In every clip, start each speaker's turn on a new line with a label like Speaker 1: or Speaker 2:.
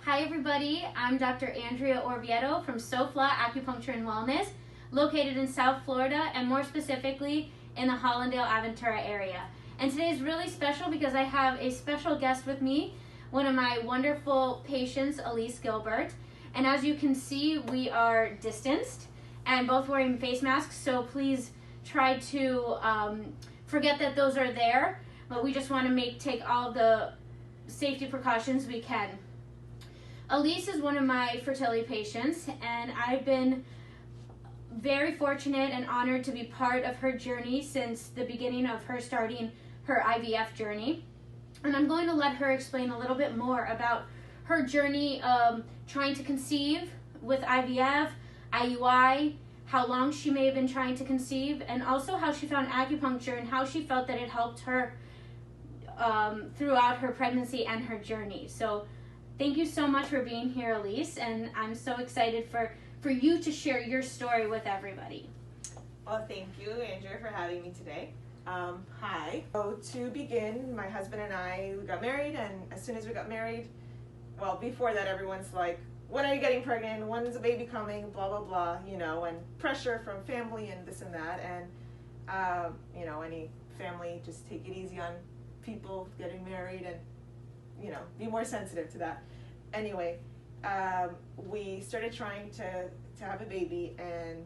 Speaker 1: Hi everybody, I'm Dr. Andrea Orvieto from SOFLA Acupuncture and Wellness, located in South Florida and more specifically in the Hollandale-Aventura area. And today is really special because I have a special guest with me, one of my wonderful patients, Elisa Gilbert. And as you can see, we are distanced and both wearing face masks, so please try to forget that those are there, but we just want to take all the safety precautions we can. Elisa is one of my fertility patients, and I've been very fortunate and honored to be part of her journey since the beginning of her starting her IVF journey. And I'm going to let her explain a little bit more about her journey trying to conceive with IVF, IUI, how long she may have been trying to conceive, and also how she found acupuncture and how she felt that it helped her throughout her pregnancy and her journey. So thank you so much for being here, Elise, and I'm so excited for you to share your story with everybody.
Speaker 2: Well, thank you, Andrea, for having me today. Hi. So to begin, my husband and I got married, and as soon as we got married, well, before that, everyone's like, when are you getting pregnant? When's the baby coming? Blah, blah, blah, and pressure from family and this and that. And, any family, just take it easy on people getting married and, be more sensitive to that. Anyway, we started trying to have a baby, and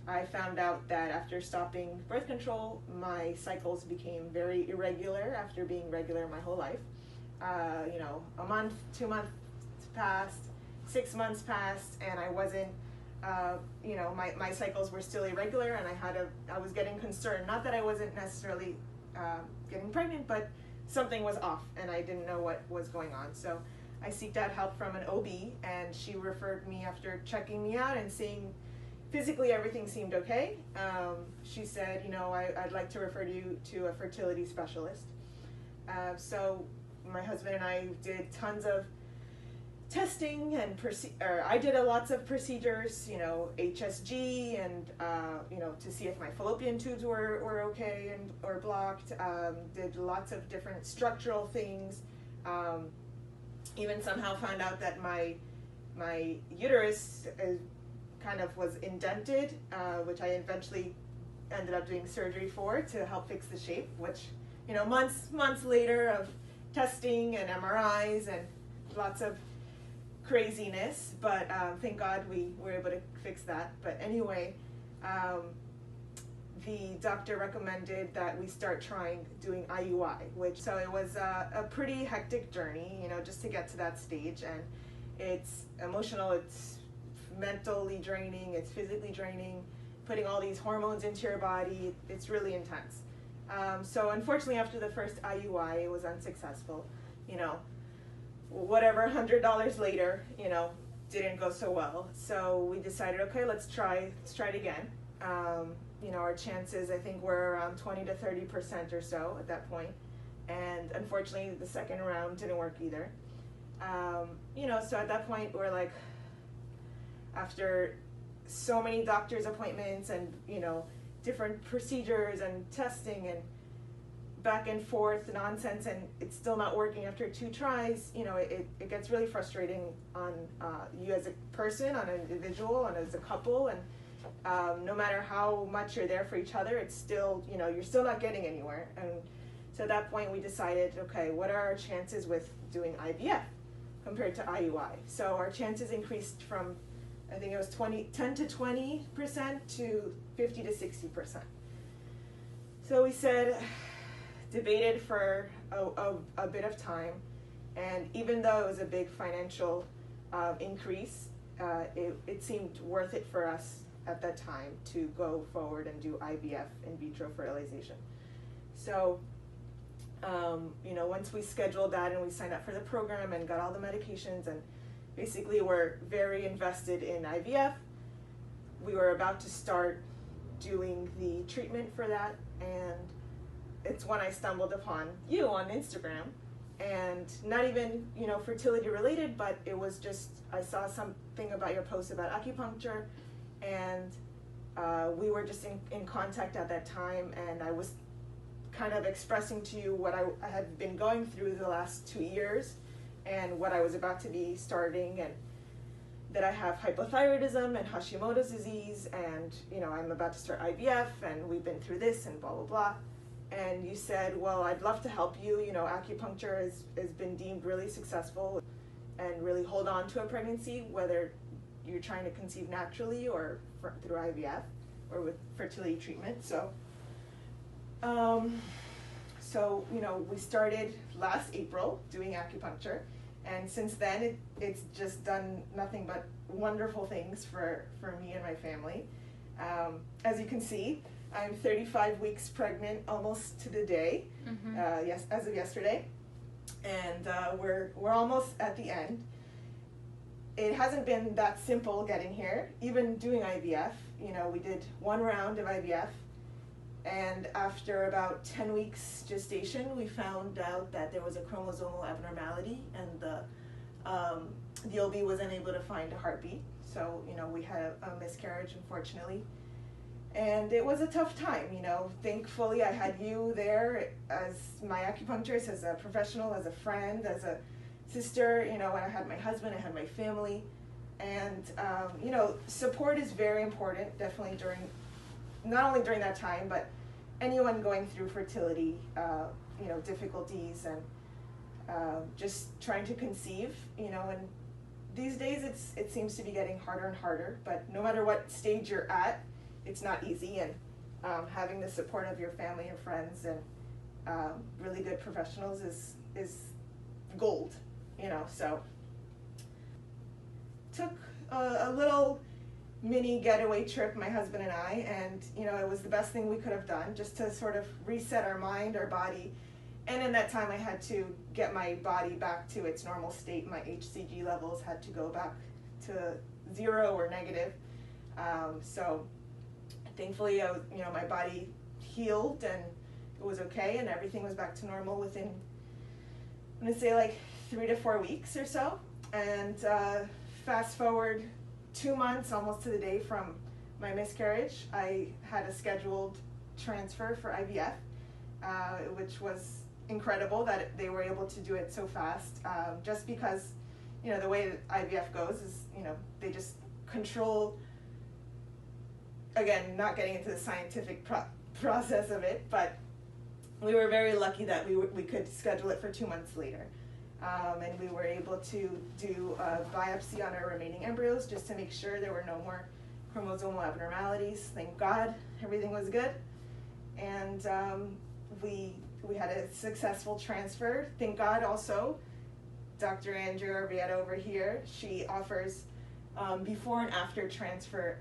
Speaker 2: I found out that after stopping birth control, my cycles became very irregular after being regular my whole life. A month, 2 months passed, 6 months passed, and I wasn't, my cycles were still irregular, and I was getting concerned. Not that I wasn't necessarily getting pregnant, but something was off, and I didn't know what was going on. So I sought out help from an OB, and she referred me after checking me out and seeing physically everything seemed okay. She said, I'd like to refer you to a fertility specialist. So my husband and I did tons of testing and I did lots of procedures, HSG and to see if my fallopian tubes were okay or blocked. Did lots of different structural things. Even somehow found out that my uterus kind of was indented, which I eventually ended up doing surgery for to help fix the shape. Which months later of testing and MRIs and lots of craziness, but thank God we were able to fix that. But anyway, the doctor recommended that we start trying doing IUI, so it was a pretty hectic journey, just to get to that stage. And it's emotional, it's mentally draining, it's physically draining, putting all these hormones into your body. It's really intense. So unfortunately, after the first IUI, it was unsuccessful. Whatever, $100 later, didn't go so well. So we decided, okay, let's try it again. Our chances, I think, were around 20 to 30% or so at that point. And unfortunately, the second round didn't work either. So at that point, we're like, after so many doctor's appointments and, different procedures and testing and back and forth nonsense, and it's still not working after 2 tries, it gets really frustrating on you as a person, on an individual, and as a couple. And no matter how much you're there for each other, it's still, you're still not getting anywhere. And so at that point we decided, okay, what are our chances with doing IVF compared to IUI? So our chances increased from, I think it was 10 to 20% to 50 to 60%. So we said, debated for a bit of time, and even though it was a big financial increase, it seemed worth it for us at that time to go forward and do IVF, in vitro fertilization. So once we scheduled that and we signed up for the program and got all the medications, and basically were very invested in IVF, we were about to start doing the treatment for that, and it's when I stumbled upon you on Instagram, and not even, fertility related, but it was just, I saw something about your post about acupuncture, and we were just in contact at that time, and I was kind of expressing to you what I had been going through the last 2 years, and what I was about to be starting, and that I have hypothyroidism and Hashimoto's disease, and I'm about to start IVF, and we've been through this and blah blah blah. And you said, well, I'd love to help you. Acupuncture has been deemed really successful and really hold on to a pregnancy, whether you're trying to conceive naturally or through IVF or with fertility treatment. So we started last April doing acupuncture, and since then it's just done nothing but wonderful things for me and my family. As you can see, I'm 35 weeks pregnant, almost to the day. Yes, as of yesterday, and we're almost at the end. It hasn't been that simple getting here. Even doing IVF, we did one round of IVF, and after about 10 weeks gestation, we found out that there was a chromosomal abnormality, and the OB was unable to find a heartbeat. So we had a miscarriage, unfortunately. And it was a tough time, Thankfully, I had you there as my acupuncturist, as a professional, as a friend, as a sister. When I had my husband, I had my family. And, support is very important, definitely not only during that time, but anyone going through fertility, difficulties, and just trying to conceive, and these days it seems to be getting harder and harder, but no matter what stage you're at, it's not easy, and having the support of your family and friends and really good professionals is gold, so took a little mini getaway trip, my husband and I, and it was the best thing we could have done, just to sort of reset our mind, our body. And in that time I had to get my body back to its normal state. My HCG levels had to go back to 0 or negative, so thankfully, my body healed and it was okay, and everything was back to normal within, I'm gonna say, like 3 to 4 weeks or so. And fast forward 2 months, almost to the day from my miscarriage, I had a scheduled transfer for IVF, which was incredible that they were able to do it so fast. Just because, the way that IVF goes is, they just control. Again, not getting into the scientific process of it, but we were very lucky that we could schedule it for 2 months later. And we were able to do a biopsy on our remaining embryos just to make sure there were no more chromosomal abnormalities. Thank God, everything was good. And we had a successful transfer. Thank God also, Dr. Andrea Orvieto over here, she offers before and after transfer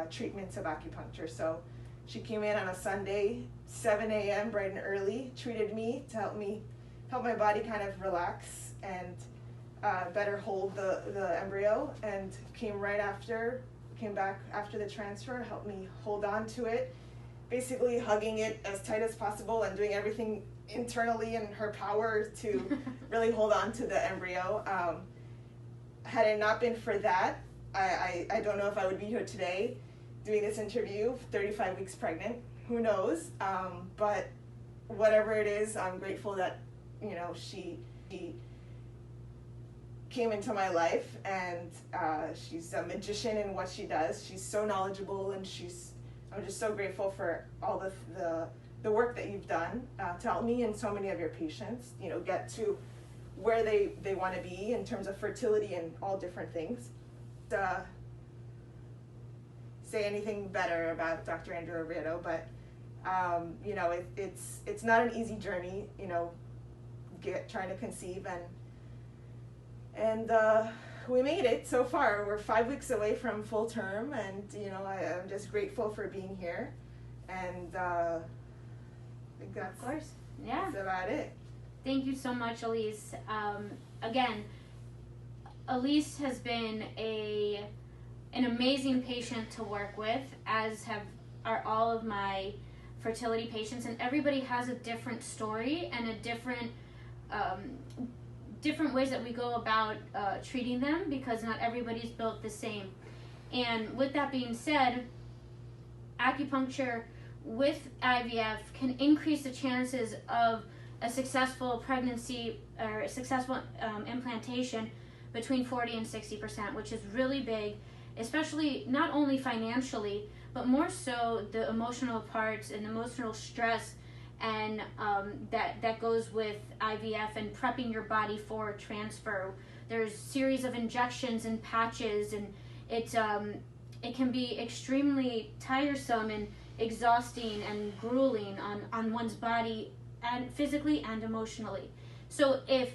Speaker 2: treatments of acupuncture. So she came in on a Sunday, 7 a.m. bright and early, treated me to help my body kind of relax and better hold the embryo, and came back after the transfer, helped me hold on to it, basically hugging it as tight as possible and doing everything internally in her power to really hold on to the embryo. Had it not been for that, I don't know if I would be here today doing this interview, 35 weeks pregnant, who knows, but whatever it is, I'm grateful that, she came into my life, and she's a magician in what she does. She's so knowledgeable, and I'm just so grateful for all the work that you've done to help me and so many of your patients, get to where they want to be in terms of fertility and all different things. Say anything better about Dr. Andrea Orvieto, but it's not an easy journey, trying to conceive, and we made it so far. We're 5 weeks away from full term, and I'm just grateful for being here, and I think that's,
Speaker 1: of course, yeah,
Speaker 2: that's about it.
Speaker 1: Thank you so much, Elise. Again, Elise has been an amazing patient to work with, as are all of my fertility patients, and everybody has a different story and a different ways that we go about treating them, because not everybody's built the same. And with that being said, acupuncture with IVF can increase the chances of a successful pregnancy or a successful implantation between 40 and 60%, which is really big, especially not only financially, but more so the emotional parts and emotional stress and that goes with IVF and prepping your body for transfer. There's series of injections and patches, and it can be extremely tiresome and exhausting and grueling on one's body, and physically and emotionally. So if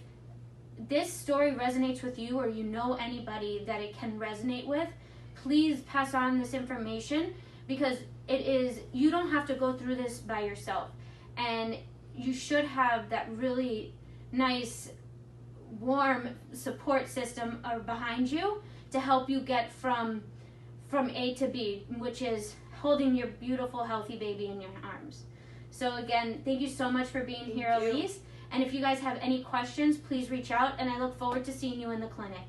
Speaker 1: this story resonates with you, or you know anybody that it can resonate with, please pass on this information, because you don't have to go through this by yourself, and you should have that really nice warm support system behind you to help you get from A to B, which is holding your beautiful healthy baby in your arms. So again, thank you so much for being here, Elise. And if you guys have any questions, please reach out, and I look forward to seeing you in the clinic.